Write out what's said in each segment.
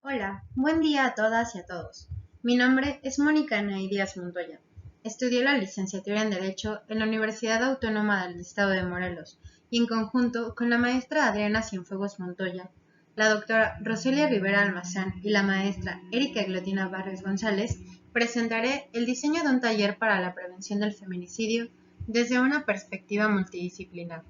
Hola, buen día a todas y a todos. Mi nombre es Mónica Anaí Díaz Montoya. Estudié la licenciatura en Derecho en la Universidad Autónoma del Estado de Morelos y en conjunto con la maestra Adriana Cienfuegos Montoya, la doctora Roselia Rivera Almazán y la maestra Erika Eglotina Barrios González, presentaré el diseño de un taller para la prevención del feminicidio desde una perspectiva multidisciplinar.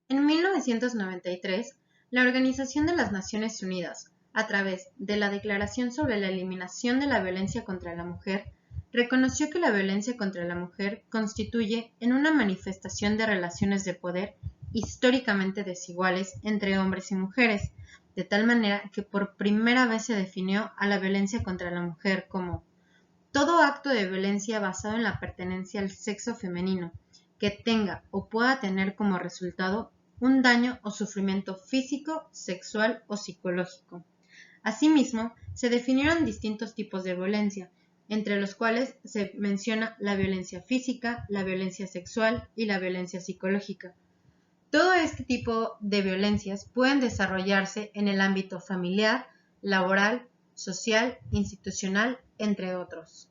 En 1993, la Organización de las Naciones Unidas, a través de la Declaración sobre la Eliminación de la Violencia contra la Mujer, reconoció que la violencia contra la mujer constituye en una manifestación de relaciones de poder históricamente desiguales entre hombres y mujeres, de tal manera que por primera vez se definió a la violencia contra la mujer como todo acto de violencia basado en la pertenencia al sexo femenino, que tenga o pueda tener como resultado un daño o sufrimiento físico, sexual o psicológico. Asimismo, se definieron distintos tipos de violencia, entre los cuales se menciona la violencia física, la violencia sexual y la violencia psicológica. Todo este tipo de violencias pueden desarrollarse en el ámbito familiar, laboral, social, institucional, entre otros.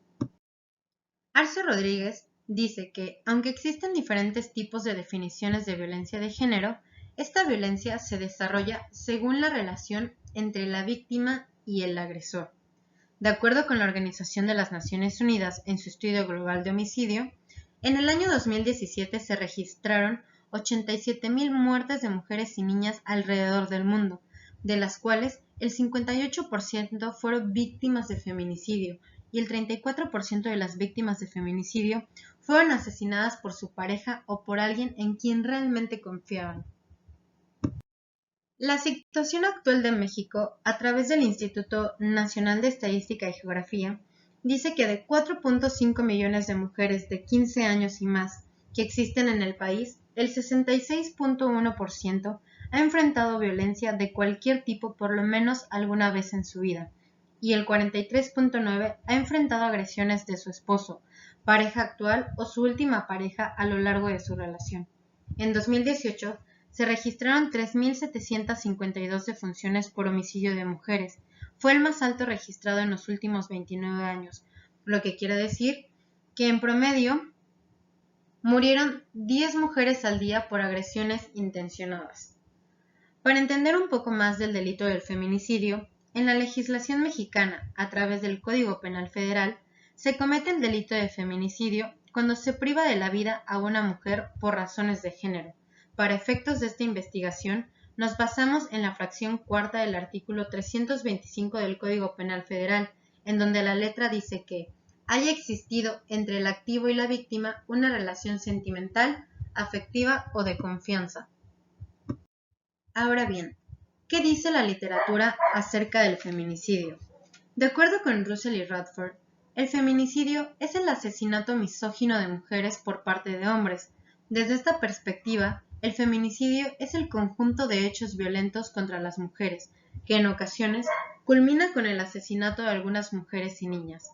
Arce Rodríguez dice que, aunque existen diferentes tipos de definiciones de violencia de género, esta violencia se desarrolla según la relación entre la víctima y el agresor. De acuerdo con la Organización de las Naciones Unidas en su estudio global de homicidio, en el año 2017 se registraron 87,000 muertes de mujeres y niñas alrededor del mundo, de las cuales el 58% fueron víctimas de feminicidio y el 34% de las víctimas de feminicidio fueron asesinadas por su pareja o por alguien en quien realmente confiaban. La situación actual de México, a través del Instituto Nacional de Estadística y Geografía, dice que de 4.5 millones de mujeres de 15 años y más que existen en el país, el 66.1% ha enfrentado violencia de cualquier tipo por lo menos alguna vez en su vida, y el 43.9% ha enfrentado agresiones de su esposo, pareja actual o su última pareja a lo largo de su relación. En 2018, se registraron 3.752 defunciones por homicidio de mujeres. Fue el más alto registrado en los últimos 29 años, lo que quiere decir que en promedio murieron 10 mujeres al día por agresiones intencionadas. Para entender un poco más del delito del feminicidio, en la legislación mexicana, a través del Código Penal Federal, se comete el delito de feminicidio cuando se priva de la vida a una mujer por razones de género. Para efectos de esta investigación, nos basamos en la fracción cuarta del artículo 325 del Código Penal Federal, en donde la letra dice que haya existido entre el activo y la víctima una relación sentimental, afectiva o de confianza. Ahora bien, ¿qué dice la literatura acerca del feminicidio? De acuerdo con Russell y Radford, el feminicidio es el asesinato misógino de mujeres por parte de hombres. Desde esta perspectiva, el feminicidio es el conjunto de hechos violentos contra las mujeres, que en ocasiones culmina con el asesinato de algunas mujeres y niñas.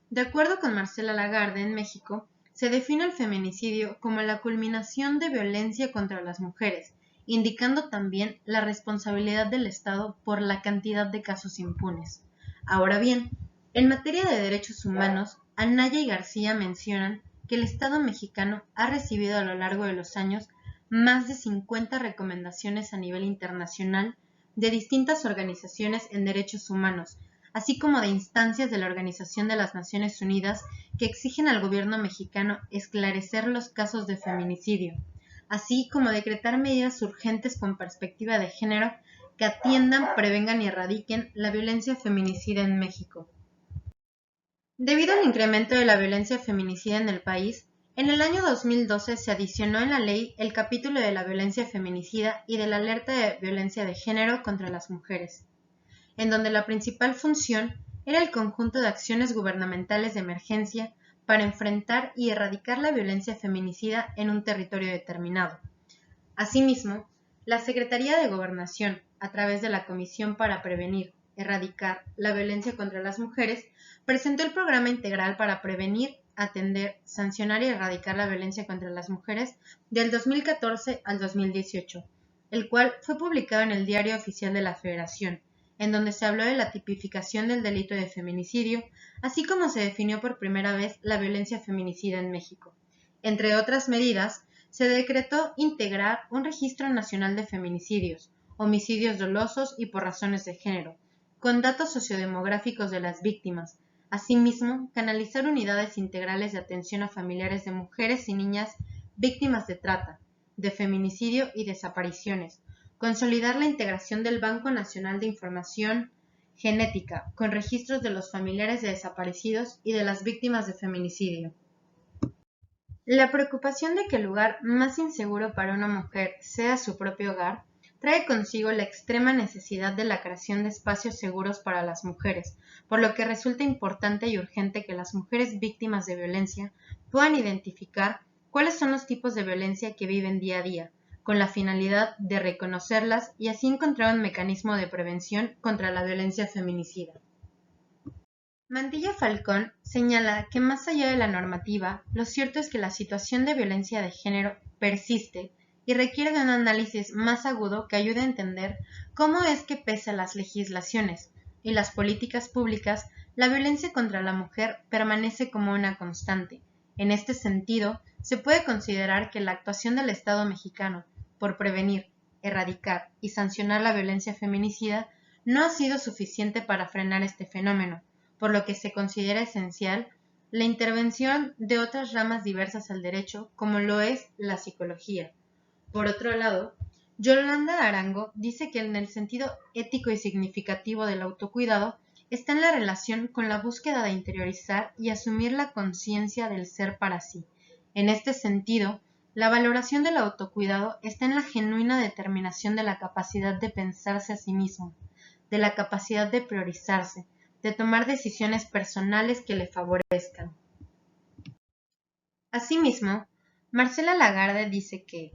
De acuerdo con Marcela Lagarde, en México, se define el feminicidio como la culminación de violencia contra las mujeres, indicando también la responsabilidad del Estado por la cantidad de casos impunes. Ahora bien, en materia de derechos humanos, Anaya y García mencionan que el Estado mexicano ha recibido a lo largo de los años más de 50 recomendaciones a nivel internacional de distintas organizaciones en derechos humanos, así como de instancias de la Organización de las Naciones Unidas que exigen al gobierno mexicano esclarecer los casos de feminicidio, así como decretar medidas urgentes con perspectiva de género que atiendan, prevengan y erradiquen la violencia feminicida en México. Debido al incremento de la violencia feminicida en el país, en el año 2012 se adicionó en la ley el capítulo de la violencia feminicida y de la alerta de violencia de género contra las mujeres, en donde la principal función era el conjunto de acciones gubernamentales de emergencia para enfrentar y erradicar la violencia feminicida en un territorio determinado. Asimismo, la Secretaría de Gobernación, a través de la Comisión para Prevenir, Erradicar la Violencia contra las Mujeres, presentó el Programa Integral para Prevenir, Atender, Sancionar y Erradicar la Violencia contra las Mujeres del 2014 al 2018, el cual fue publicado en el Diario Oficial de la Federación, en donde se habló de la tipificación del delito de feminicidio, así como se definió por primera vez la violencia feminicida en México. Entre otras medidas, se decretó integrar un registro nacional de feminicidios, homicidios dolosos y por razones de género, con datos sociodemográficos de las víctimas. Asimismo, canalizar unidades integrales de atención a familiares de mujeres y niñas víctimas de trata, de feminicidio y desapariciones. Consolidar la integración del Banco Nacional de Información Genética, con registros de los familiares de desaparecidos y de las víctimas de feminicidio. La preocupación de que el lugar más inseguro para una mujer sea su propio hogar trae consigo la extrema necesidad de la creación de espacios seguros para las mujeres, por lo que resulta importante y urgente que las mujeres víctimas de violencia puedan identificar cuáles son los tipos de violencia que viven día a día, con la finalidad de reconocerlas y así encontrar un mecanismo de prevención contra la violencia feminicida. Mantilla Falcón señala que más allá de la normativa, lo cierto es que la situación de violencia de género persiste y requiere de un análisis más agudo que ayude a entender cómo es que pese a las legislaciones y las políticas públicas, la violencia contra la mujer permanece como una constante. En este sentido, se puede considerar que la actuación del Estado mexicano por prevenir, erradicar y sancionar la violencia feminicida no ha sido suficiente para frenar este fenómeno, por lo que se considera esencial la intervención de otras ramas diversas al derecho, como lo es la psicología. Por otro lado, Yolanda Arango dice que en el sentido ético y significativo del autocuidado está en la relación con la búsqueda de interiorizar y asumir la conciencia del ser para sí. En este sentido, la valoración del autocuidado está en la genuina determinación de la capacidad de pensarse a sí mismo, de la capacidad de priorizarse, de tomar decisiones personales que le favorezcan. Asimismo, Marcela Lagarde dice que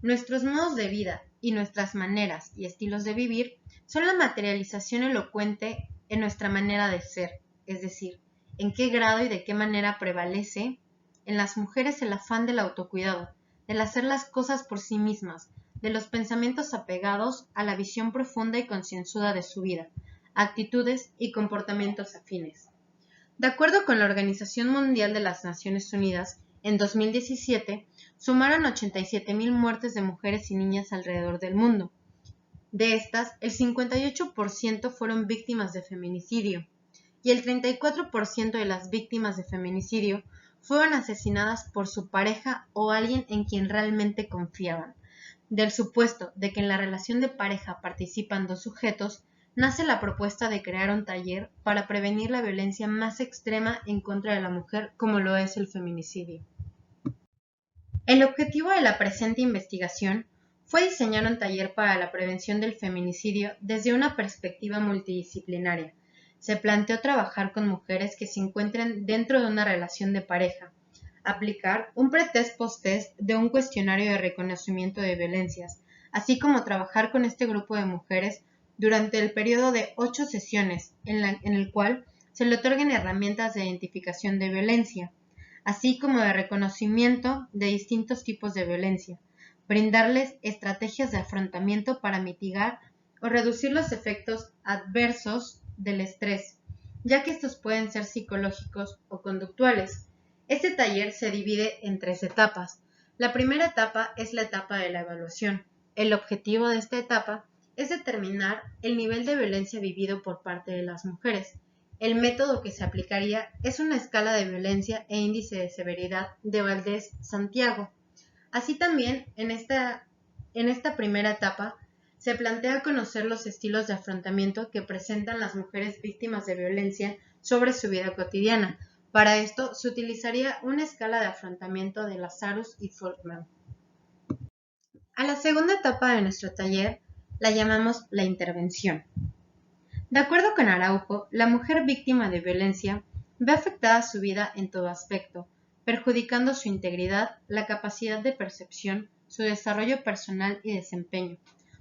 nuestros modos de vida y nuestras maneras y estilos de vivir son la materialización elocuente en nuestra manera de ser, es decir, en qué grado y de qué manera prevalece en las mujeres el afán del autocuidado, del hacer las cosas por sí mismas, de los pensamientos apegados a la visión profunda y concienzuda de su vida, actitudes y comportamientos afines. De acuerdo con la Organización Mundial de las Naciones Unidas, en 2017 sumaron 87,000 muertes de mujeres y niñas alrededor del mundo. De estas, el 58% fueron víctimas de feminicidio y el 34% de las víctimas de feminicidio fueron asesinadas por su pareja o alguien en quien realmente confiaban. Del supuesto de que en la relación de pareja participan dos sujetos, nace la propuesta de crear un taller para prevenir la violencia más extrema en contra de la mujer, como lo es el feminicidio. El objetivo de la presente investigación fue diseñar un taller para la prevención del feminicidio desde una perspectiva multidisciplinaria. Se planteó trabajar con mujeres que se encuentren dentro de una relación de pareja, aplicar un pretest post-test de un cuestionario de reconocimiento de violencias, así como trabajar con este grupo de mujeres durante el periodo de 8 sesiones, en el cual se le otorguen herramientas de identificación de violencia, así como de reconocimiento de distintos tipos de violencia, brindarles estrategias de afrontamiento para mitigar o reducir los efectos adversos del estrés, ya que estos pueden ser psicológicos o conductuales. Este taller se divide en 3 etapas. La primera etapa es la etapa de la evaluación. El objetivo de esta etapa es determinar el nivel de violencia vivido por parte de las mujeres. El método que se aplicaría es una escala de violencia e índice de severidad de Valdés-Santiago. Así también, en esta primera etapa, se plantea conocer los estilos de afrontamiento que presentan las mujeres víctimas de violencia sobre su vida cotidiana. Para esto, se utilizaría una escala de afrontamiento de Lazarus y Folkman. A la segunda etapa de nuestro taller la llamamos la intervención. De acuerdo con Araujo, la mujer víctima de violencia ve afectada su vida en todo aspecto, perjudicando su integridad, la capacidad de percepción, su desarrollo personal y desempeño.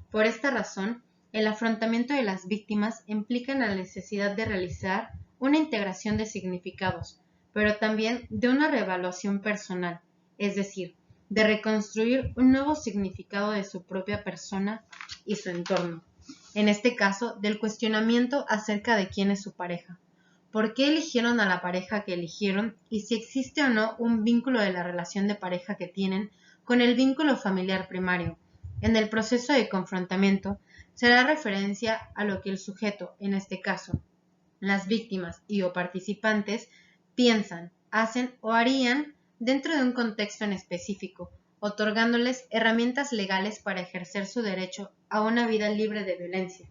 Por esta razón, el afrontamiento de las víctimas implica la necesidad de realizar una integración de significados, pero también de una reevaluación personal, es decir, de reconstruir un nuevo significado de su propia persona y su entorno. en este caso del cuestionamiento acerca de quién es su pareja, por qué eligieron a la pareja que eligieron y si existe o no un vínculo de la relación de pareja que tienen con el vínculo familiar primario. En el proceso de confrontamiento se hará referencia a lo que el sujeto, en este caso, las víctimas y o participantes, piensan, hacen o harían dentro de un contexto en específico, otorgándoles herramientas legales para ejercer su derecho a una vida libre de violencia.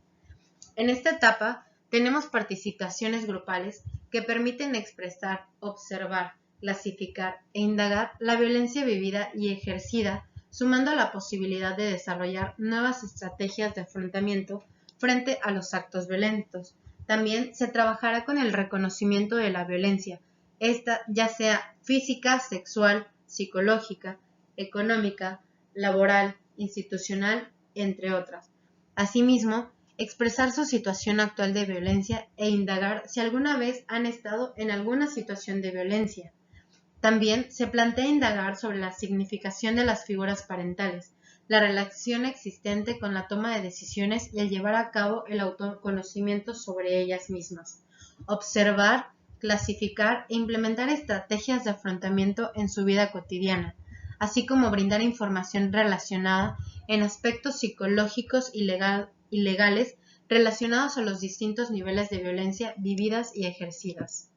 En esta etapa tenemos participaciones grupales que permiten expresar, observar, clasificar e indagar la violencia vivida y ejercida, sumando la posibilidad de desarrollar nuevas estrategias de afrontamiento frente a los actos violentos. También se trabajará con el reconocimiento de la violencia, esta ya sea física, sexual, psicológica, económica, laboral, institucional, entre otras. Asimismo, expresar su situación actual de violencia e indagar si alguna vez han estado en alguna situación de violencia. También se plantea indagar sobre la significación de las figuras parentales, la relación existente con la toma de decisiones y el llevar a cabo el autoconocimiento sobre ellas mismas. Observar, clasificar e implementar estrategias de afrontamiento en su vida cotidiana, así como brindar información relacionada en aspectos psicológicos y legales relacionados a los distintos niveles de violencia vividas y ejercidas.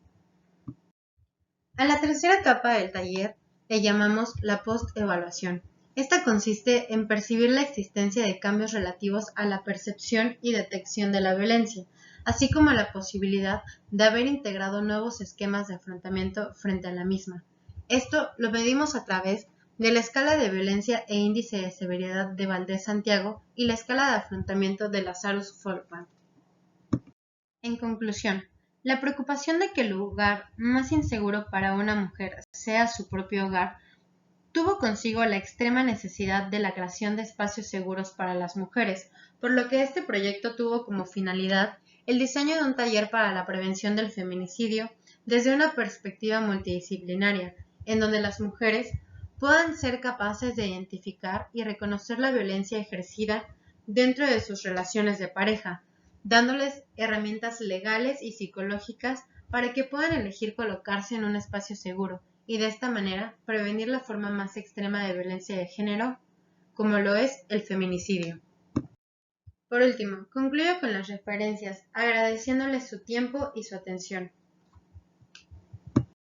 A la tercera etapa del taller le llamamos la post-evaluación. Esta consiste en percibir la existencia de cambios relativos a la percepción y detección de la violencia, así como la posibilidad de haber integrado nuevos esquemas de afrontamiento frente a la misma. Esto lo medimos a través de la escala de violencia e índice de severidad de Valdés-Santiago y la escala de afrontamiento de Lazarus-Folkman. En conclusión, la preocupación de que el lugar más inseguro para una mujer sea su propio hogar tuvo consigo la extrema necesidad de la creación de espacios seguros para las mujeres, por lo que este proyecto tuvo como finalidad el diseño de un taller para la prevención del feminicidio desde una perspectiva multidisciplinaria, en donde las mujeres puedan ser capaces de identificar y reconocer la violencia ejercida dentro de sus relaciones de pareja, dándoles herramientas legales y psicológicas para que puedan elegir colocarse en un espacio seguro y de esta manera prevenir la forma más extrema de violencia de género, como lo es el feminicidio. Por último, concluyo con las referencias, agradeciéndoles su tiempo y su atención.